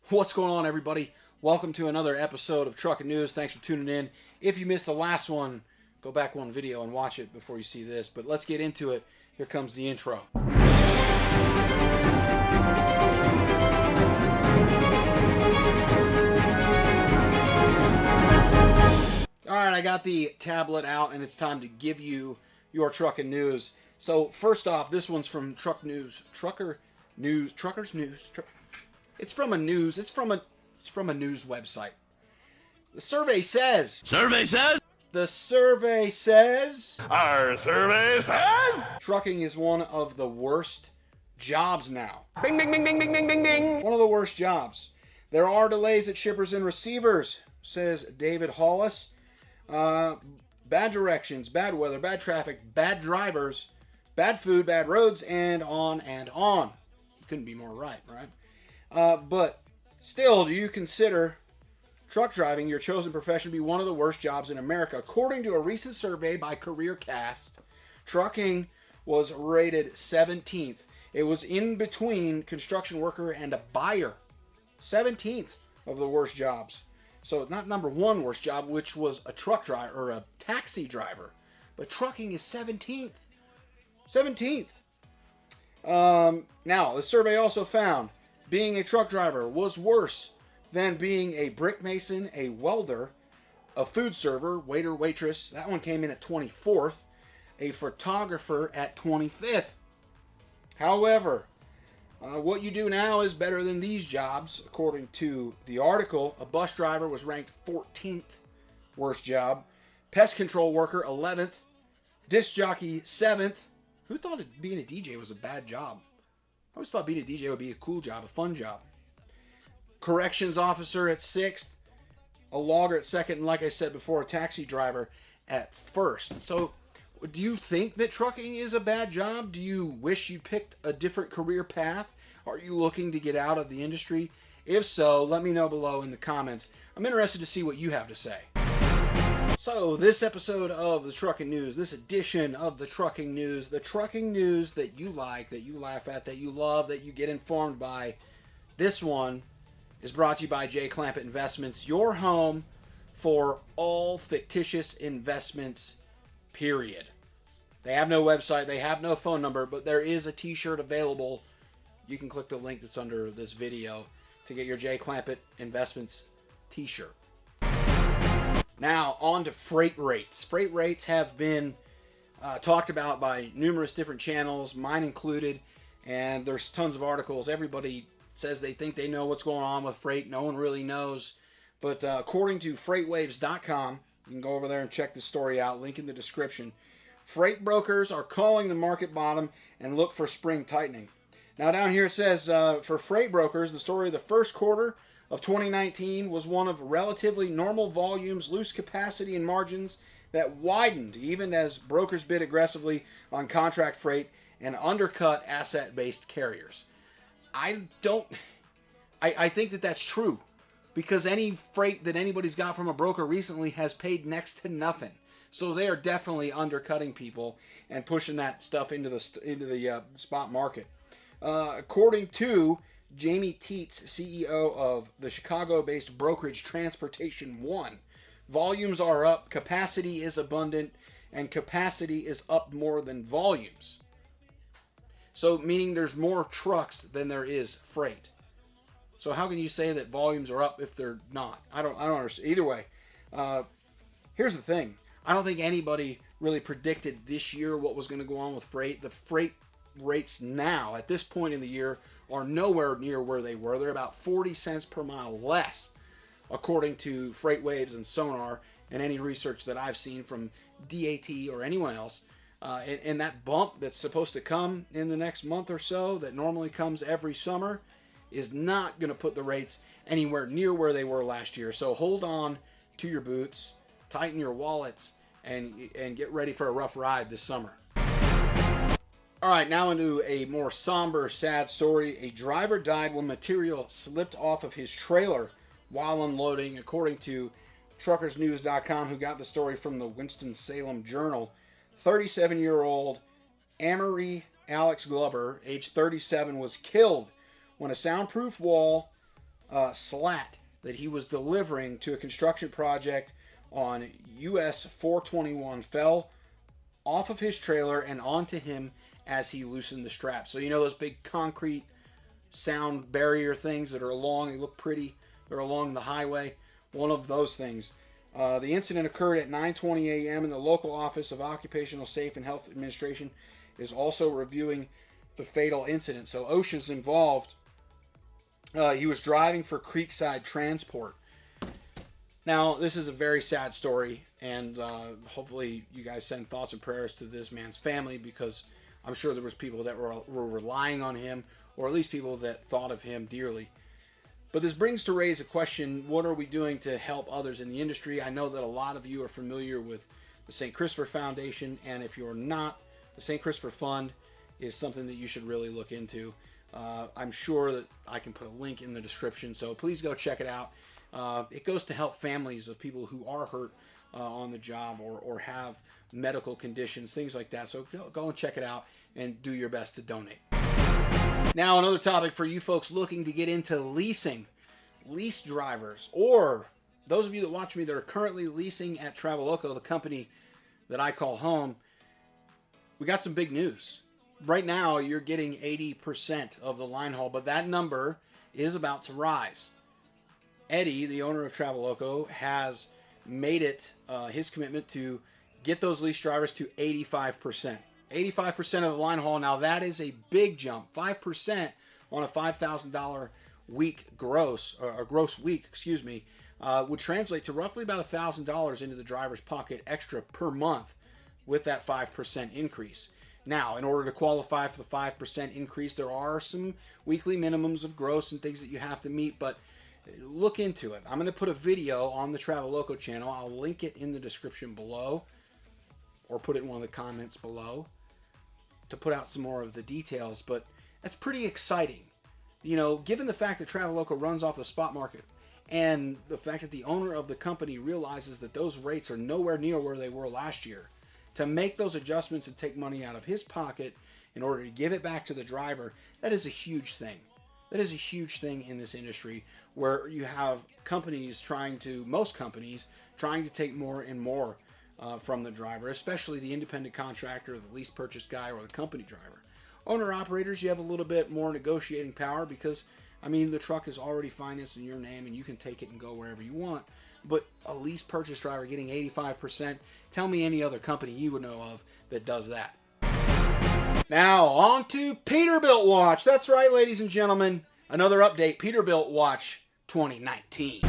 What's going on, everybody? Welcome to another episode of Trucking News. Thanks for tuning in. If you missed the last one, go back one video and watch it before you see this. But let's get into it. Here comes the intro. Alright, I got the tablet out and it's time to give you your trucking news. So first off, this one's from Truckers News. It's from a news website. The survey says. The survey says. Our survey says. Trucking is one of the worst jobs now. Bing, bing, bing, bing, bing, bing, bing, bing. One of the worst jobs. There are delays at shippers and receivers, says David Hollis. Bad directions, bad weather, bad traffic, bad drivers, bad food, bad roads, and on and on. You couldn't be more right? But still, do you consider truck driving, your chosen profession, to be one of the worst jobs in America? According to a recent survey by CareerCast, trucking was rated 17th. It was in between construction worker and a buyer. 17th of the worst jobs. So not number one worst job, which was a truck driver or a taxi driver. But trucking is 17th. 17th. Now, the survey also found being a truck driver was worse than being a brick mason, a welder, a food server, waiter, waitress. That one came in at 24th. A photographer at 25th. However, what you do now is better than these jobs. According to the article, a bus driver was ranked 14th worst job. Pest control worker, 11th. Disc jockey, 7th. Who thought being a DJ was a bad job? I always thought being a DJ would be a cool job, a fun job. Corrections officer at 6th. A logger at 2nd. And like I said before, a taxi driver at 1st. So, do you think that trucking is a bad job? Do you wish you picked a different career path? Are you looking to get out of the industry? If so, let me know below in the comments. I'm interested to see what you have to say. So, this episode of the Trucking News, this edition of the Trucking News that you like, that you laugh at, that you love, that you get informed by, this one is brought to you by J. Clampett Investments, your home for all fictitious investments, period. They have no website, they have no phone number, but there is a t-shirt available. You can click the link that's under this video to get your J. Clampett Investments t-shirt. Now, on to freight rates. Freight rates have been talked about by numerous different channels, mine included, and there's tons of articles. Everybody says they think they know what's going on with freight. No one really knows. But according to freightwaves.com, you can go over there and check the story out, link in the description. Freight brokers are calling the market bottom and look for spring tightening. Now down here it says, for freight brokers, the story of the first quarter of 2019 was one of relatively normal volumes, loose capacity, and margins that widened even as brokers bid aggressively on contract freight and undercut asset-based carriers. I think that that's true, because any freight that anybody's got from a broker recently has paid next to nothing. So they are definitely undercutting people and pushing that stuff into the spot market. According to Jamie Teets, CEO of the Chicago-based brokerage Transportation One, volumes are up, capacity is abundant, and capacity is up more than volumes. So meaning there's more trucks than there is freight. So how can you say that volumes are up if they're not? I don't understand. Either way, here's the thing. I don't think anybody really predicted this year what was going to go on with freight. The freight rates now, at this point in the year, are nowhere near where they were. They're about 40 cents per mile less, according to FreightWaves and Sonar, and any research that I've seen from DAT or anyone else. And that bump that's supposed to come in the next month or so, that normally comes every summer, is not going to put the rates anywhere near where they were last year. So hold on to your boots, tighten your wallets, and get ready for a rough ride this summer. All right, now into a more somber, sad story. A driver died when material slipped off of his trailer while unloading, according to truckersnews.com, who got the story from the Winston-Salem Journal. 37-year-old Amory Alex Glover, age 37, was killed when a soundproof wall slat that he was delivering to a construction project on US 421 fell off of his trailer and onto him as he loosened the strap. So you know those big concrete sound barrier things that are along, they look pretty, they're along the highway, one of those things. The incident occurred at 9:20 a.m. and the local Office of Occupational Safe and Health Administration is also reviewing the fatal incident. So OSHA's involved. He was driving for Creekside Transport. Now, this is a very sad story, and hopefully you guys send thoughts and prayers to this man's family, because I'm sure there was people that were relying on him, or at least people that thought of him dearly. But this brings to raise a question: what are we doing to help others in the industry? I know that a lot of you are familiar with the St. Christopher Foundation, and if you're not, the St. Christopher Fund is something that you should really look into. I'm sure that I can put a link in the description, so please go check it out. It goes to help families of people who are hurt on the job or have medical conditions, things like that. So go and check it out and do your best to donate. Now, another topic for you folks looking to get into leasing, lease drivers, or those of you that watch me that are currently leasing at Traveloco, the company that I call home. We got some big news. Right now, you're getting 80% of the line haul, but that number is about to rise. Eddie, the owner of Traveloco, has made it his commitment to get those lease drivers to 85%. 85% of the line haul. Now, that is a big jump. 5% on a $5,000 week gross, or gross week, excuse me, would translate to roughly about $1,000 into the driver's pocket extra per month with that 5% increase. Now, in order to qualify for the 5% increase, there are some weekly minimums of gross and things that you have to meet, but look into it. I'm going to put a video on the Traveloco channel. I'll link it in the description below, or put it in one of the comments below to put out some more of the details, but that's pretty exciting. You know, given the fact that Traveloco runs off the spot market and the fact that the owner of the company realizes that those rates are nowhere near where they were last year, to make those adjustments and take money out of his pocket in order to give it back to the driver, that is a huge thing. That is a huge thing in this industry, where you have most companies trying to take more and more from the driver, especially the independent contractor, the lease purchase guy, or the company driver. Owner-operators, you have a little bit more negotiating power because, I mean, the truck is already financed in your name and you can take it and go wherever you want. But a lease purchase driver getting 85%, tell me any other company you would know of that does that. Now, on to Peterbilt Watch. That's right, ladies and gentlemen. Another update, Peterbilt Watch 2019.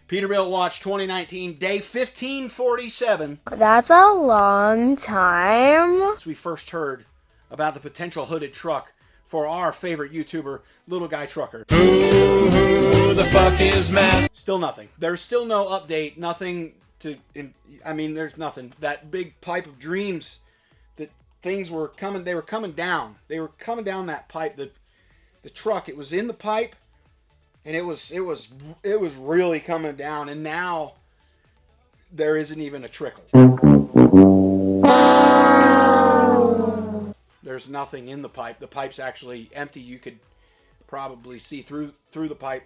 Peterbilt Watch 2019, day 1547. That's a long time. Since we first heard about the potential hooded truck for our favorite YouTuber, Little Guy Trucker. Who the fuck is Matt? Still nothing. There's still no update. Nothing to... there's nothing. That big pipe of dreams that things were coming... They were coming down. They were coming down that pipe. The truck, it was in the pipe, and it was really coming down. And now there isn't even a trickle. There's nothing in the pipe. The pipe's actually empty. You could probably see through the pipe.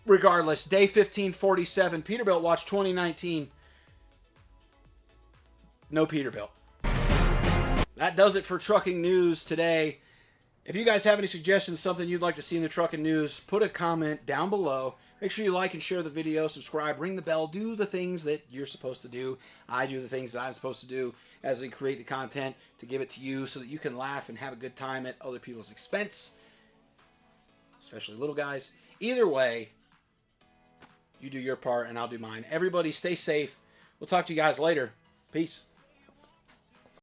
Regardless, day 1547, Peterbilt Watch 2019. No Peterbilt. That does it for trucking news today. If you guys have any suggestions, something you'd like to see in the trucking news, put a comment down below. Make sure you like and share the video, subscribe, ring the bell, do the things that you're supposed to do. I do the things that I'm supposed to do as I create the content to give it to you so that you can laugh and have a good time at other people's expense, especially little guys. Either way, you do your part and I'll do mine. Everybody stay safe. We'll talk to you guys later. Peace.